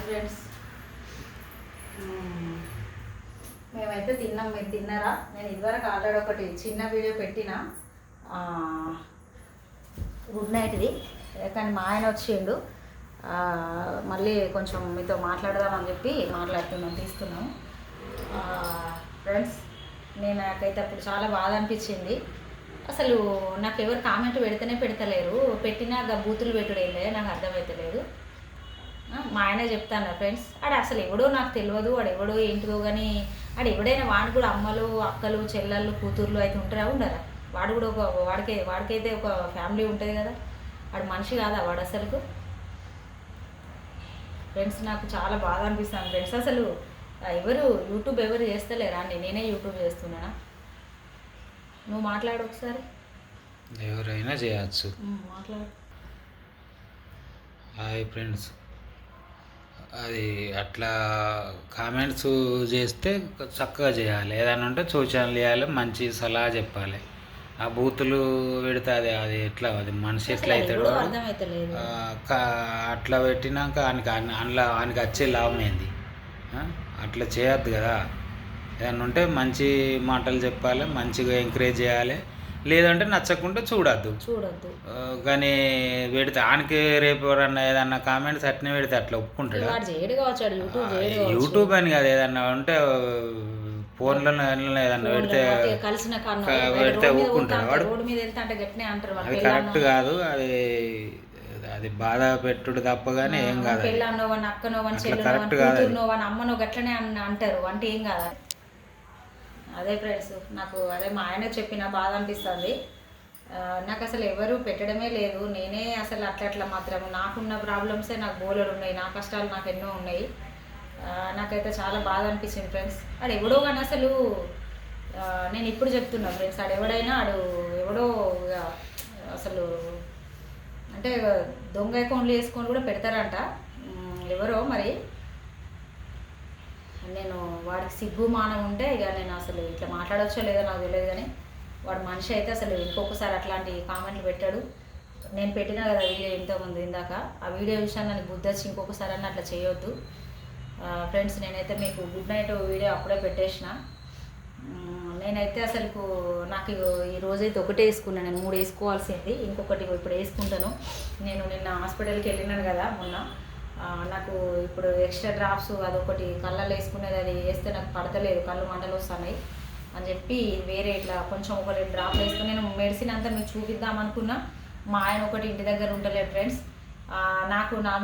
Friends, మేమైతే తిన్నాం. మీరు తిన్నారా? నేను ఇదివరకు ఆల్రెడీ ఒకటి చిన్న వీడియో పెట్టిన గుడ్ నైట్ది, కానీ మా ఆయన వచ్చిండు. మళ్ళీ కొంచెం మీతో మాట్లాడదామని చెప్పి తీస్తున్నాం. ఫ్రెండ్స్, నాకైతే అప్పుడు చాలా బాధ అనిపించింది. అసలు నాకు ఎవరు కామెంట్ పెడతలేరు, పెట్టినా బూతులు పెట్టుడేలే, నాకు అర్థమవుతలేదు. మా ఆయన చెప్తాను ఫ్రెండ్స్, అసలు ఎవడో నాకు తెలియదు, ఎవడో ఏంటిదో, కానీ ఎవడైనా వాడు కూడా అమ్మలు, అక్కలు, చెల్లెళ్ళు, కూతుర్లు అయితే ఉండరా? వాడు కూడా వాడికైతే ఒక ఫ్యామిలీ ఉంటుంది కదా. వాడు మనిషి కాదా వాడు అసలుకు? ఫ్రెండ్స్, నాకు చాలా బాధ అనిపిస్తాను ఫ్రెండ్స్. అసలు యూట్యూబ్ ఎవరు చేస్తలేరా అండి? నేనే యూట్యూబ్ చేస్తున్నానా? నువ్వు మాట్లాడు ఒకసారి. ఎవరైనా చేయవచ్చు. మాట్లాడు. హాయ్ ఫ్రెండ్స్, అది అట్లా కామెంట్స్ చేస్తే చక్కగా చేయాలి, ఏదైనా ఉంటే సూచనలు చేయాలి, మంచి సలహా చెప్పాలి. ఆ బూతులు పెడితే అది ఎట్లా, అది మనిషి ఎట్లా అవుతాడు? అట్లా పెట్టినాక ఆయనకి వచ్చే లాభం ఏంది? అట్లా చేయొద్దు కదా. ఏదైనా ఉంటే మంచి మాటలు చెప్పాలి, మంచిగా ఎంకరేజ్ చేయాలి, లేదంటే నచ్చకుండా చూడొద్దు. కానీ పెడితే ఆయనకి రేపు ఎవరన్నా ఏదన్నా కామెంట్స్ అట్నే పెడితే అట్లా ఒప్పుకుంటాడు? యూట్యూబ్ అని కాదు, ఏదన్నా ఉంటే ఫోన్లో ఏదన్నా పెడితే ఒప్పుకుంటాడు వాడు. అది కరెక్ట్ కాదు. అది బాధ పెట్టుడు తప్ప కానీ ఏం కాదు. కరెక్ట్ కాదు. అమ్మనో గట్లనే అంటారు అంటే ఏం కాదు. అదే ఫ్రెండ్స్, నాకు మా ఆయన చెప్పిన బాధ అనిపిస్తుంది. నాకు అసలు ఎవరు పెట్టడమే లేదు. నేనే అసలు అట్లా మాత్రం నాకున్న ప్రాబ్లమ్సే నాకు బోలెడు ఉన్నాయి, నా కష్టాలు నాకు ఎన్నో ఉన్నాయి. నాకైతే చాలా బాధ అనిపించింది ఫ్రెండ్స్. ఎవడో కానీ అసలు నేను ఇప్పుడు చెప్తున్నా ఫ్రెండ్స్, ఎవడో అసలు అంటే దొంగ అకౌంట్లు వేసుకొని కూడా పెడతారంట. ఎవరో మరి, నేను వాడికి సిగ్గు మానం ఉంటే ఇక నేను అసలు ఇట్లా మాట్లాడవచ్చో లేదో నాకు తెలియదు, కానీ వాడు మనిషి అయితే అసలు ఇంకొకసారి అట్లాంటి కామెంట్లు పెట్టాడు. నేను పెట్టినా కదా వీడియో ఇంతకుముందు ఇందాక, ఆ వీడియో విషయాన్ని నాకు బుద్ధి వచ్చి ఇంకొకసారి అన్న అట్లా చేయొద్దు. ఫ్రెండ్స్, నేనైతే మీకు గుడ్ నైట్ వీడియో అప్పుడే పెట్టేసిన. నేనైతే అసలు నాకు ఈ రోజైతే ఒకటే వేసుకున్నాను, నేను 3 వేసుకోవాల్సింది, ఇంకొకటి ఇప్పుడు వేసుకుంటాను. నేను నిన్న హాస్పిటల్కి వెళ్ళినాను కదా మొన్న, నాకు ఇప్పుడు ఎక్స్ట్రా డ్రాప్స్ అదొకటి కళ్ళల్లో వేసుకునేది, అది వేస్తే నాకు పడతలేదు, కళ్ళు మంటలు వస్తున్నాయి అని చెప్పి వేరే ఇట్లా కొంచెం 1-2 డ్రాప్లు వేసుకుని నేను మెడిసిన్ అంతా మీకు చూపిద్దామనుకున్నా. మా ఆయన ఒకటి ఇంటి దగ్గర ఉండలేదు ఫ్రెండ్స్.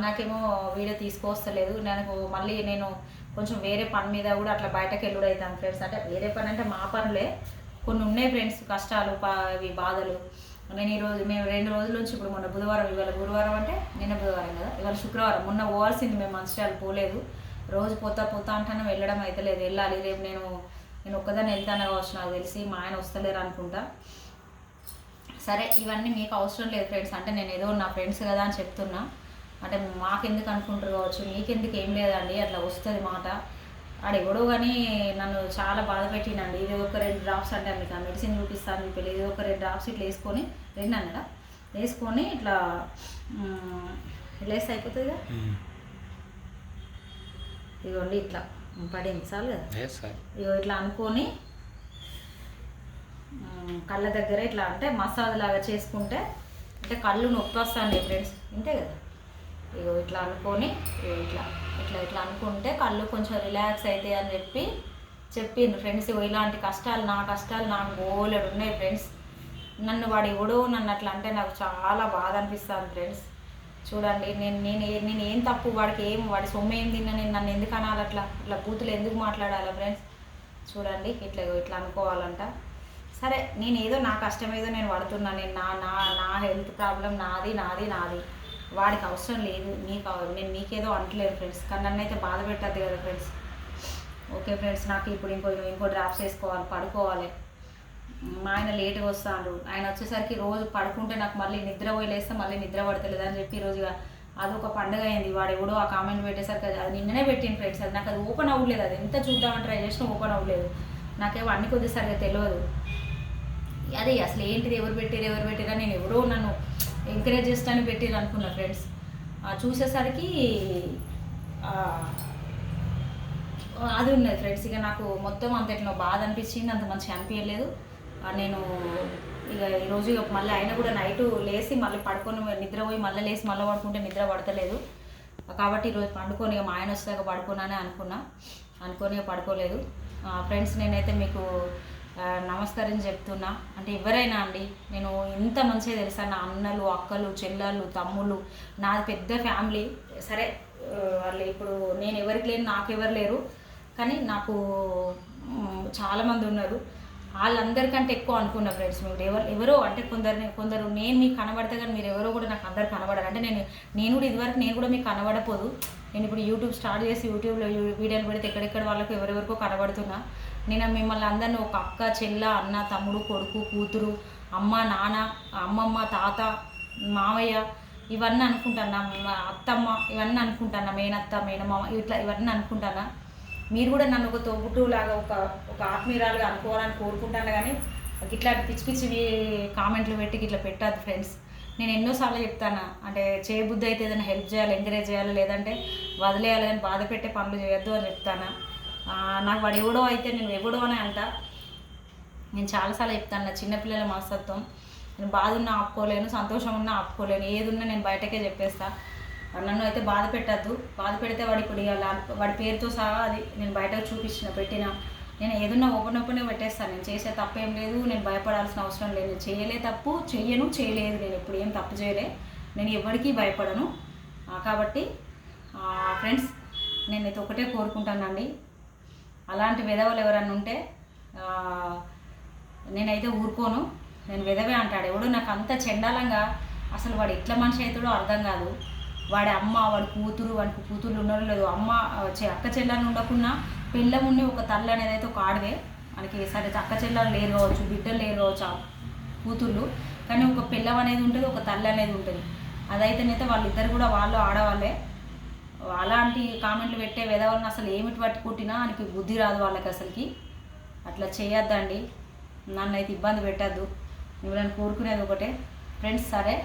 నాకేమో వీడియో తీసుకొస్తలేదు. మళ్ళీ నేను కొంచెం వేరే పని మీద కూడా అట్లా బయటకు వెళ్ళుడు అవుతాను ఫ్రెండ్స్. అంటే వేరే పని అంటే మా పనులే కొన్ని ఉన్నాయి ఫ్రెండ్స్, కష్టాలు, ఇవి బాధలు. మేము 2 రోజుల నుంచి, ఇప్పుడు మొన్న బుధవారం, ఇవాళ గురువారం అంటే నిన్న బుధవారం కదా, ఇవాళ శుక్రవారం. మొన్న పోవాల్సింది మేము మంచిర్యాల పోలేదు. రోజు పోతా అంటాను, వెళ్ళడం అయితే లేదు. వెళ్ళాలి రేపు. నేను ఒక్కదాన్ని వెళ్తాను కావచ్చు, నాకు తెలిసి మా ఆయన వస్తలేరు అనుకుంటా. సరే, ఇవన్నీ మీకు అవసరం లేదు ఫ్రెండ్స్. అంటే నేను ఏదో నా ఫ్రెండ్స్ కదా అని చెప్తున్నా. అంటే మాకెందుకు అనుకుంటారు కావచ్చు, మీకెందుకు ఏం లేదండి, అట్లా వస్తుంది మాట. ఎవడో కానీ నన్ను చాలా బాధ పెట్టినండి. ఇది ఒక 2 డ్రాప్స్ అంటే మీకు ఆ మెడిసిన్ చూపిస్తాను, మీకు ఇది ఒక 2 డ్రాప్స్ ఇట్లా వేసుకొని 2 అన్నదా వేసుకొని ఇట్లా వేస్తే అయిపోతుంది కదా. ఇదిగోండి ఇట్లా పడింది చాలు కదా. ఇగో ఇట్లా అనుకొని కళ్ళ దగ్గర ఇట్లా అంటే మసాజ్ లాగా చేసుకుంటే అంటే కళ్ళు నొప్పి వస్తుంది ఫ్రెండ్స్, ఇంతే కదా. ఇగో ఇట్లా అనుకొని ఇట్లా అనుకుంటే కళ్ళు కొంచెం రిలాక్స్ అవుతాయి అని చెప్పిండు ఫ్రెండ్స్. ఇలాంటి కష్టాలు నాకు బోలెడు ఉన్నాయి ఫ్రెండ్స్. వాడు ఎవడో నన్ను అట్లా అంటే నాకు చాలా బాధ అనిపిస్తుంది ఫ్రెండ్స్. చూడండి, నేను ఏం తప్పు, వాడి సొమ్ము ఏం తిన్నా, నేను నన్ను ఎందుకు అనాలి, అట్లా బూతులు ఎందుకు మాట్లాడాలా ఫ్రెండ్స్? చూడండి, ఇట్లా అనుకోవాలంట. సరే, నేను ఏదో నా కష్టం ఏదో నేను పడుతున్నా, నేను నా హెల్త్ ప్రాబ్లం నాది. వాడికి అవసరం లేదు, నేను మీకేదో అంటలేదు ఫ్రెండ్స్, కానీ నన్ను అయితే బాధ పెట్టద్దు కదా ఫ్రెండ్స్. ఓకే ఫ్రెండ్స్, నాకు ఇప్పుడు ఇంకో డ్రాప్స్ వేసుకోవాలి, పడుకోవాలి. మా ఆయన లేట్గా వస్తాడు. ఆయన వచ్చేసరికి రోజు పడుకుంటే నాకు మళ్ళీ నిద్ర పోయలేస్తే మళ్ళీ నిద్ర పడతలేదు అని చెప్పి ఈరోజు అదొక పండుగ అయింది. వాడు ఎవడో ఆ కామెంట్ పెట్టేసరికి అది నిన్ననే పెట్టింది ఫ్రెండ్స్. అది నాకు అది ఓపెన్ అవ్వలేదు, అది ఎంత చూద్దామని ట్రై చేసినా ఓపెన్ అవ్వలేదు. నాకేమో అన్ని కొద్దిసరిగా తెలియదు. అదే అసలు ఏంటిది, ఎవరు పెట్టిరా, నేను ఎవరో నన్ను ఎంకరేజ్ చేస్తాను పెట్టిరు అనుకున్నా ఫ్రెండ్స్. చూసేసరికి అది ఉన్నది ఫ్రెండ్స్. ఇక నాకు మొత్తం అంత ఇట్లా బాధ అనిపించింది, అంత మంచిగా అనిపించలేదు. నేను ఇక ఈరోజు ఇక మళ్ళీ అయినా కూడా నైటు లేచి మళ్ళీ పడుకొని నిద్రపోయి మళ్ళీ లేచి మళ్ళీ పడుకుంటే నిద్ర పడతలేదు. కాబట్టి ఈరోజు పండుకొని ఇక మా ఆయన వచ్చాక పడుకున్నానే అనుకొని పడుకోలేదు. ఫ్రెండ్స్, నేనైతే మీకు నమస్కారం చెప్తున్నా. అంటే ఎవరైనా అండి, నేను ఇంత మంచిగా తెలుసా, నా అన్నలు, అక్కలు, చెల్లెళ్ళు, తమ్ముళ్ళు, నాది పెద్ద ఫ్యామిలీ. సరే, వాళ్ళు ఇప్పుడు నేను ఎవరికి లేను, నాకు ఎవరు లేరు, కానీ నాకు చాలామంది ఉన్నారు. వాళ్ళందరికంటే ఎక్కువ అనుకున్నా ఫ్రెండ్స్. మీరు ఎవరో అంటే కొందరు నేను మీకు కనబడతా, కానీ మీరు ఎవరో కూడా నాకు అందరు కనబడారు. అంటే నేను కూడా ఇదివరకు నేను కూడా మీకు కనబడపోదు. నేను ఇప్పుడు యూట్యూబ్ స్టార్ట్ చేసి యూట్యూబ్లో వీడియోలు పెడితే ఎక్కడెక్కడ వాళ్ళకు ఎవరెవరికో కనబడుతున్నా. నేను మిమ్మల్ని అందరినీ ఒక అక్క, చెల్ల, అన్న, తమ్ముడు, కొడుకు, కూతురు, అమ్మ, నాన్న, అమ్మమ్మ, తాత, మావయ్య ఇవన్నీ అనుకుంటాను, అత్తమ్మ ఇవన్నీ అనుకుంటాను, మేనత్త, మేనమామ ఇవన్నీ అనుకుంటానా. మీరు కూడా నన్ను ఒక తోబుట్టులాగా ఒక ఆత్మీయురాలుగా అనుకోవాలని కోరుకుంటాను. కానీ ఇట్లా పిచ్చి పిచ్చి కామెంట్లు పెట్టి ఇట్లా పెట్టద్దు ఫ్రెండ్స్. నేను ఎన్నోసార్లు చెప్తాను, అంటే చేయబుద్ధి అయితే ఏదైనా హెల్ప్ చేయాలి, ఎంకరేజ్ చేయాలి, లేదంటే వదిలేయాలి, కానీ బాధ పెట్టే పనులు చేయొద్దు అని చెప్తాను. నాకు వాడు ఎవడో అయితే నేను ఎవడో అని అంట. నేను చాలాసార్లు చెప్తాను, నా చిన్నపిల్లల మనస్తత్వం. నేను బాధ ఉన్నా ఆపుకోలేను, సంతోషం ఉన్నా ఆపుకోలేను, ఏది ఉన్నా నేను బయటకే చెప్పేస్తా. నన్ను అయితే బాధ పెట్టద్దు. బాధ పెడితే వాడు ఇప్పుడు వాడి పేరుతో సహా అది నేను బయటకు పెట్టిన నేను ఏదన్నా ఓపెన్ పెట్టేస్తాను. నేను చేసే తప్పు ఏం లేదు, నేను భయపడాల్సిన అవసరం లేదు. నేను చేయలే తప్పు, చేయలేదు, నేను ఇప్పుడు ఏం తప్పు చేయలే, నేను ఎవరికీ భయపడను. కాబట్టి ఫ్రెండ్స్, నేనైతే ఒకటే కోరుకుంటానండి, అలాంటి విధవలు ఎవరన్నా ఉంటే నేనైతే ఊరుకోను. నేను విధవే అంటాడు ఎవడు, నాకు అంత చెండాలంగా అసలు వాడు ఎట్లా మనిషి అవుతాడో అర్థం కాదు. వాడి అమ్మ, వాడి వాడికి కూతుర్లు ఉన్నారో లేదు, అమ్మ అక్క చెల్లెలు ఉండకున్నా పిల్లం ఉండి ఒక తల్లి అనేది అయితే ఒక ఆడవే మనకి. సరే, అక్క చెల్లెలు లేరు కావచ్చు, బిడ్డలు లేరు కావచ్చు, కూతుర్లు, కానీ ఒక పిల్లం అనేది ఉంటుంది, ఒక తల్లి అనేది ఉంటుంది. అదైతేనైతే వాళ్ళిద్దరు కూడా వాళ్ళు ఆడవాళ్ళే. అలాంటి కామెంట్లు పెట్టే విధవలను అసలు ఏమిటి పట్టుకుంటున్నా ఆయనకి బుద్ధి రాదు వాళ్ళకి అసలుకి. అట్లా చేయొద్దండి, నన్ను అయితే ఇబ్బంది పెట్టద్దు. నేను కోరుకునేది ఒకటే ఫ్రెండ్స్. సరే,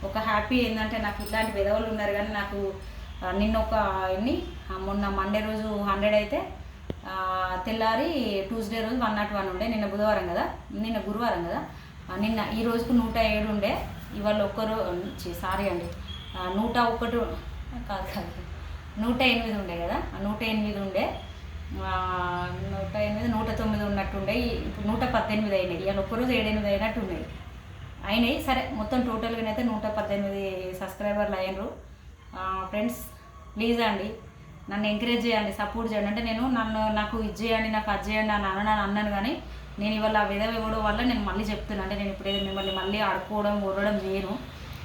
ఒక హ్యాపీ ఏంటంటే నాకు ఇట్లాంటి విధవలు ఉన్నారు. కానీ నాకు మొన్న మండే రోజు 100 అయితే తెల్లారి ట్యూస్డే రోజు 101 ఉండే. నిన్న బుధవారం కదా, నిన్న గురువారం కదా, ఈ రోజుకు 107 ఉండే. ఇవాళ సారీ అండి, 101 కాదు 108 ఉండే కదా, 108 ఉండే, 109 ఉన్నట్టుండే. ఇప్పుడు 118 అయినాయి. ఇవాళ ఒక్కరోజు 7-8 అయినాయి. సరే, మొత్తం టోటల్గానైతే 118 సబ్స్క్రైబర్లు అయినరు. ఫ్రెండ్స్, ప్లీజ్ అండి, నన్ను ఎంకరేజ్ చేయండి, సపోర్ట్ చేయండి. అంటే నాకు ఇది చేయండి, నాకు అది చేయండి అని అన్నాను, కానీ నేను ఇవాళ ఆ విధవ ఇవ్వడం వల్ల నేను మళ్ళీ చెప్తున్నాను. అంటే నేను ఇప్పుడు మిమ్మల్ని మళ్ళీ ఆడుకోవడం ఊరడం చేయను,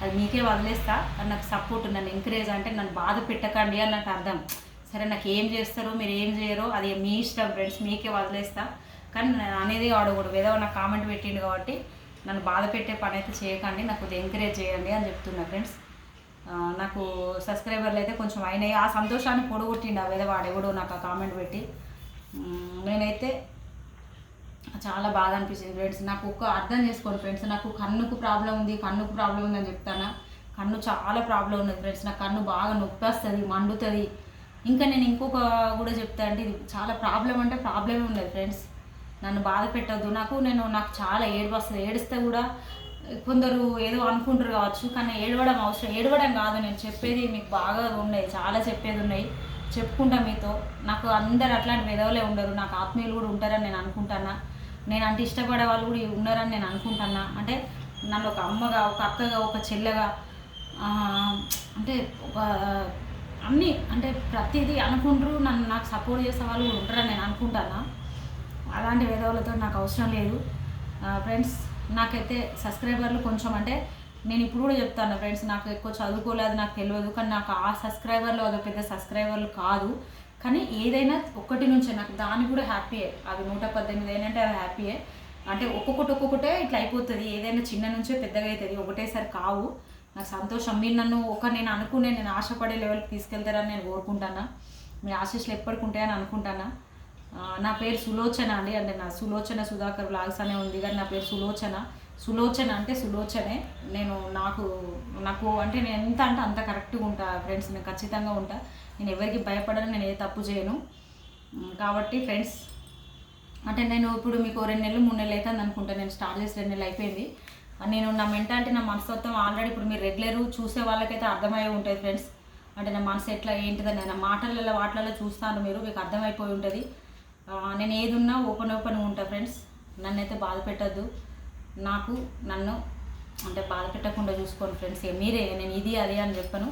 అది మీకే వదిలేస్తా. అని నాకు సపోర్ట్, నన్ను ఎంకరేజ్, అంటే నన్ను బాధ పెట్టకండి అని నాకు అర్థం. సరే, నాకు ఏం చేస్తారో మీరు ఏం చేయరో అది మీ ఇష్టం ఫ్రెండ్స్, మీకే వదిలేస్తా. కానీ నేను అనేది ఆడకూడదు, ఏదో నాకు కామెంట్ పెట్టిండు కాబట్టి నన్ను బాధ పెట్టే పని అయితే చేయకండి, నాకు ఎంకరేజ్ చేయండి అని చెప్తున్నా ఫ్రెండ్స్. నాకు సబ్స్క్రైబర్లు అయితే కొంచెం అయినాయి. ఆ సంతోషాన్ని పొడగొట్టిండు ఆ వాడెవడో నాకు ఆ కామెంట్ పెట్టి. నేనైతే చాలా బాధ అనిపించింది ఫ్రెండ్స్. నాకు అర్థం చేసుకోండి ఫ్రెండ్స్, నాకు కన్నుకు ప్రాబ్లం ఉంది అని చెప్తాను. కన్ను చాలా ప్రాబ్లం ఉన్నది ఫ్రెండ్స్. నాకు కన్ను బాగా నొప్పి వస్తుంది, మండుతుంది. ఇంకా నేను ఇంకొక కూడా చెప్తా, అంటే ఇది చాలా ప్రాబ్లమే ఉన్నది ఫ్రెండ్స్. నన్ను బాధ పెట్టద్దు. నాకు చాలా ఏడుపు వస్తుంది. ఏడిస్తే కూడా కొందరు ఏదో అనుకుంటారు కావచ్చు, కానీ ఏడవడం కాదు. నేను చెప్పేది మీకు బాగా ఉన్నాయి, చాలా చెప్పేది ఉన్నాయి, చెప్పుకుంటా మీతో. నాకు అందరు అట్లాంటి విధవలే ఉండరు, నాకు ఆత్మీయులు కూడా ఉంటారని నేను అనుకుంటున్నా. నేను అంటే ఇష్టపడే వాళ్ళు కూడా ఉన్నారని నేను అనుకుంటున్నా. అంటే నన్ను ఒక అమ్మగా, ఒక అక్కగా, ఒక చెల్లెగా, అంటే అన్నీ అంటే ప్రతిదీ అనుకుంటారు. నాకు సపోర్ట్ చేసే వాళ్ళు కూడా ఉంటారని నేను అనుకుంటున్నా. అలాంటి విధవలతో నాకు అవసరం లేదు ఫ్రెండ్స్. నాకైతే సబ్స్క్రైబర్లు కొంచెం, అంటే నేను ఇప్పుడు కూడా చెప్తాను ఫ్రెండ్స్, నాకు ఎక్కువ చదువుకోలేదు, నాకు తెలియదు. కానీ నాకు ఆ సబ్స్క్రైబర్లు అదో పెద్ద సబ్స్క్రైబర్లు కాదు, కానీ ఏదైనా ఒకటి నుంచే నాకు దానికి కూడా హ్యాపీయే. అవి 118 అయినంటే అవి హ్యాపీయే. అంటే ఒక్కొక్కటే ఇట్లా అయిపోతుంది. ఏదైనా చిన్న నుంచే పెద్దగా అవుతుంది, ఒకటేసారి కావు. నాకు సంతోషం. మీరు నన్ను నేను ఆశపడే లెవెల్కి తీసుకెళ్తారని నేను కోరుకుంటాను. మీ ఆశీస్సులు ఎప్పటికి ఉంటాయని అనుకుంటాను. నా పేరు సులోచన అండి, అంటే నా సులోచన సుధాకర్ వ్లాగ్స్ అనే ఉంది, కానీ నా పేరు సులోచన అంటే సులోచనే. నాకు అంటే నేను ఎంత అంటే అంత కరెక్ట్గా ఉంటా ఫ్రెండ్స్, నేను ఖచ్చితంగా ఉంటా. నేను ఎవరికి భయపడను, నేను ఏ తప్పు చేయను. కాబట్టి ఫ్రెండ్స్ అంటే నేను ఇప్పుడు మీకు 2 నెలలు 3 నెలలు అవుతుంది అనుకుంటా, నేను స్టార్ట్ చేసి 2 నెలలు అయిపోయింది. నేను నా మెంటాలిటీ, నా మనస్తత్వం ఆల్రెడీ ఇప్పుడు మీరు రెగ్యులర్ చూసే వాళ్ళకైతే అర్థమై ఉంటుంది ఫ్రెండ్స్. అంటే నా మనసు ఎట్లా ఏంటిదని నా మాటలలో వాటిలలో చూస్తాను, మీకు అర్థమైపోయి ఉంటుంది. నేను ఏది ఉన్నా ఓపెన్గా ఉంటా ఫ్రెండ్స్. నన్నైతే బాధ పెట్టద్దు, నన్ను అంటే బాధ పెట్టకుండా చూసుకోండి ఫ్రెండ్స్. మీరే, నేను ఇది అది అని చెప్పను.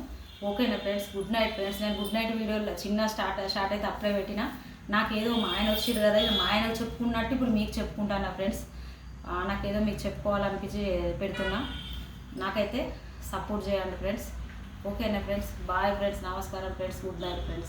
ఓకేనా ఫ్రెండ్స్? Good night friends. నేను గుడ్ నైట్ వీడియోలో చిన్న స్టార్ట్ అయితే అప్పుడే పెట్టిన. నాకేదో మా ఆయన వచ్చిండు కదా, ఇక మా ఆయన చెప్పుకున్నట్టు ఇప్పుడు మీకు చెప్పుకుంటాను ఫ్రెండ్స్. నాకేదో మీకు చెప్పుకోవాలనిపించి పెడుతున్నా. నాకైతే సపోర్ట్ చేయండి ఫ్రెండ్స్. ఓకేనా ఫ్రెండ్స్? బాయ్ ఫ్రెండ్స్, నమస్కారం ఫ్రెండ్స్, గుడ్ నైట్ ఫ్రెండ్స్.